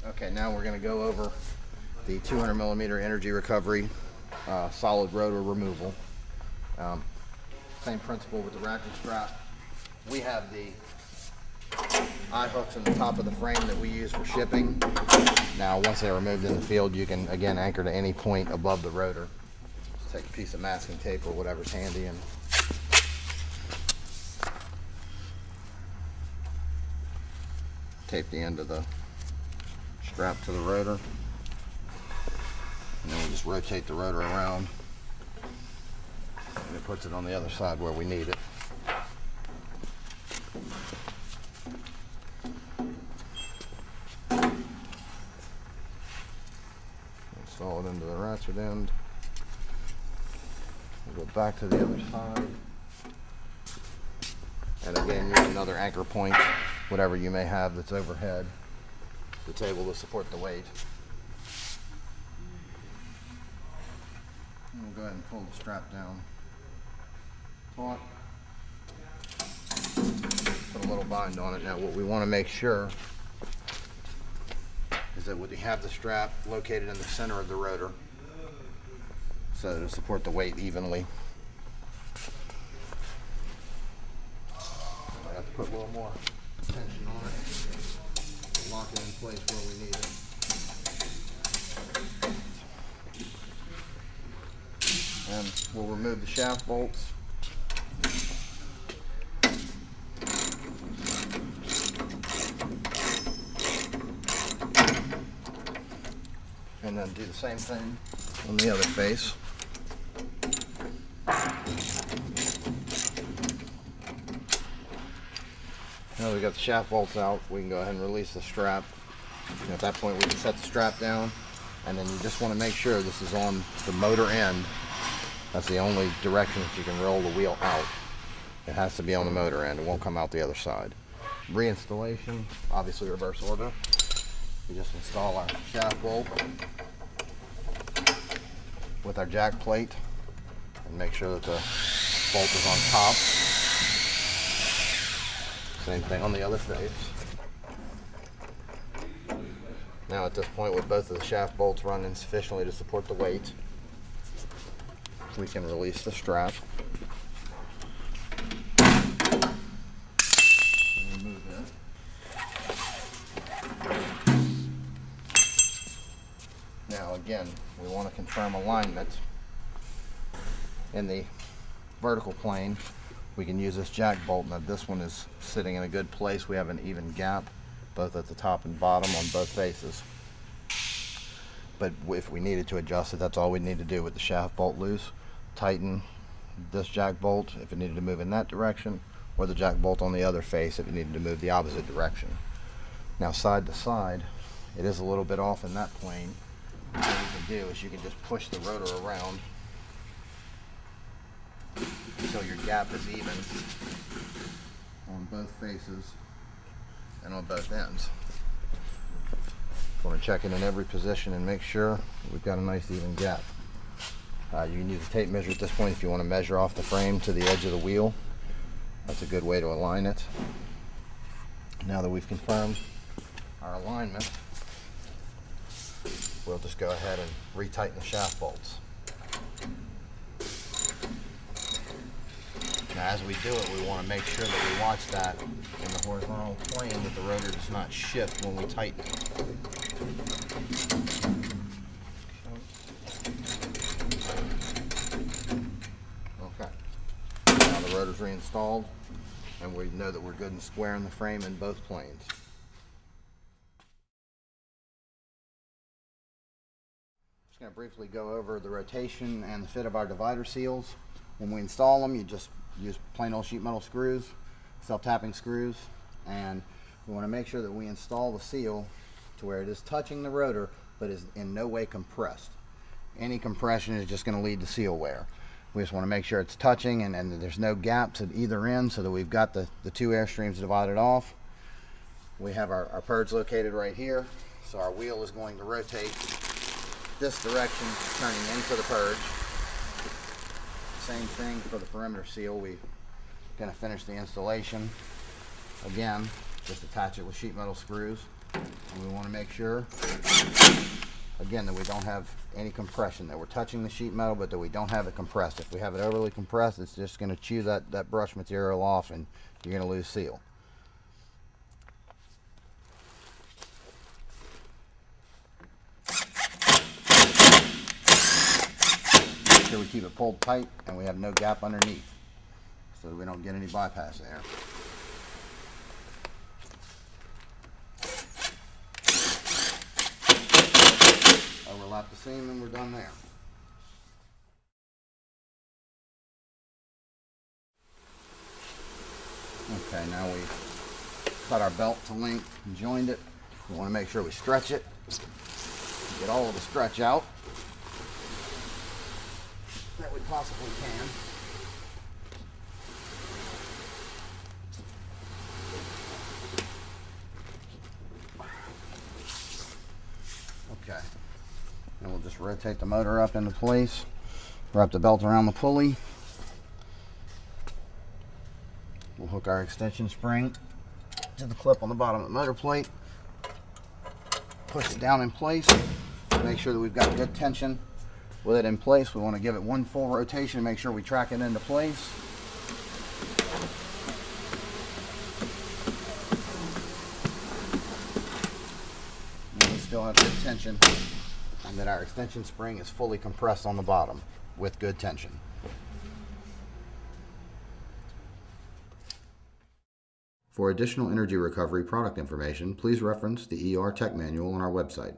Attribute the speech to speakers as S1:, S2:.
S1: Okay, now we're going to go over the 200 millimeter energy recovery solid rotor removal. Same principle with the ratchet strap. We have the eye hooks in the top of the frame that we use for shipping. Now once they're removed in the field, you can again anchor to any point above the rotor. Just take a piece of masking tape or whatever's handy and tape the end of the strap to the rotor, and then we just rotate the rotor around and it puts it on the other side where we need it. Install it into the ratchet end. We'll go back to the other side, and again use another anchor point, whatever you may have that's overhead the table to support the weight. And we'll go ahead and pull the strap down taut. Put a little bind on it. Now what we want to make sure is that we have the strap located in the center of the rotor so to support the weight evenly. I have to put a little more tension on it. Lock it in place where we need it. And we'll remove the shaft bolts. And then do the same thing on the other face. Now we got the shaft bolts out, we can go ahead and release the strap. And at that point we can set the strap down, and then you just want to make sure this is on the motor end. That's the only direction that you can roll the wheel out. It has to be on the motor end, it won't come out the other side. Reinstallation, obviously reverse order. We just install our shaft bolt with our jack plate and make sure that the bolt is on top. Same thing on the other face. Now at this point, with both of the shaft bolts running sufficiently to support the weight, we can release the strap. Remove it. Now again, we want to confirm alignment in the vertical plane. We can use this jack bolt. Now this one is sitting in a good place. We have an even gap both at the top and bottom on both faces. But if we needed to adjust it, that's all we need to do with the shaft bolt loose. Tighten this jack bolt if it needed to move in that direction, or the jack bolt on the other face if it needed to move the opposite direction. Now side to side, it is a little bit off in that plane. What you can do is you can just push the rotor around so your gap is even on both faces and on both ends. Want to check it in every position and make sure we've got a nice even gap. You can use a tape measure at this point if you want to measure off the frame to the edge of the wheel. That's a good way to align it. Now that we've confirmed our alignment, we'll just go ahead and retighten the shaft bolts. Now as we do it, we want to make sure that we watch that in the horizontal plane, that the rotor does not shift when we tighten it. Okay. Now the rotor's reinstalled, and we know that we're good and square in the frame in both planes. Just going to briefly go over the rotation and the fit of our divider seals. When we install them, you just use plain old sheet metal screws, self-tapping screws, and we want to make sure that we install the seal to where it is touching the rotor but is in no way compressed. Any compression is just going to lead to seal wear. We just want to make sure it's touching and there's no gaps at either end, so that we've got the two airstreams divided off. We have our purge located right here, so our wheel is going to rotate this direction, turning into the purge. Same thing for the perimeter seal. We're going to finish the installation. Again, just attach it with sheet metal screws, We want to make sure, again, that we don't have any compression, that we're touching the sheet metal, but that we don't have it compressed. If we have it overly compressed, it's just going to chew that brush material off and you're going to lose seal. Make sure we keep it pulled tight and we have no gap underneath so that we don't get any bypass there. Overlap the seam and we're done there. Okay, now we cut our belt to length and joined it. We want to make sure we stretch it. Get all of the stretch out that we possibly can. Okay. And we'll just rotate the motor up into place. Wrap the belt around the pulley. We'll hook our extension spring to the clip on the bottom of the motor plate. Push it down in place. Make sure that we've got good tension with it in place. We want to give it one full rotation, make sure we track it into place. And we still have good tension, and that our extension spring is fully compressed on the bottom with good tension. For additional energy recovery product information, please reference the ER Tech Manual on our website.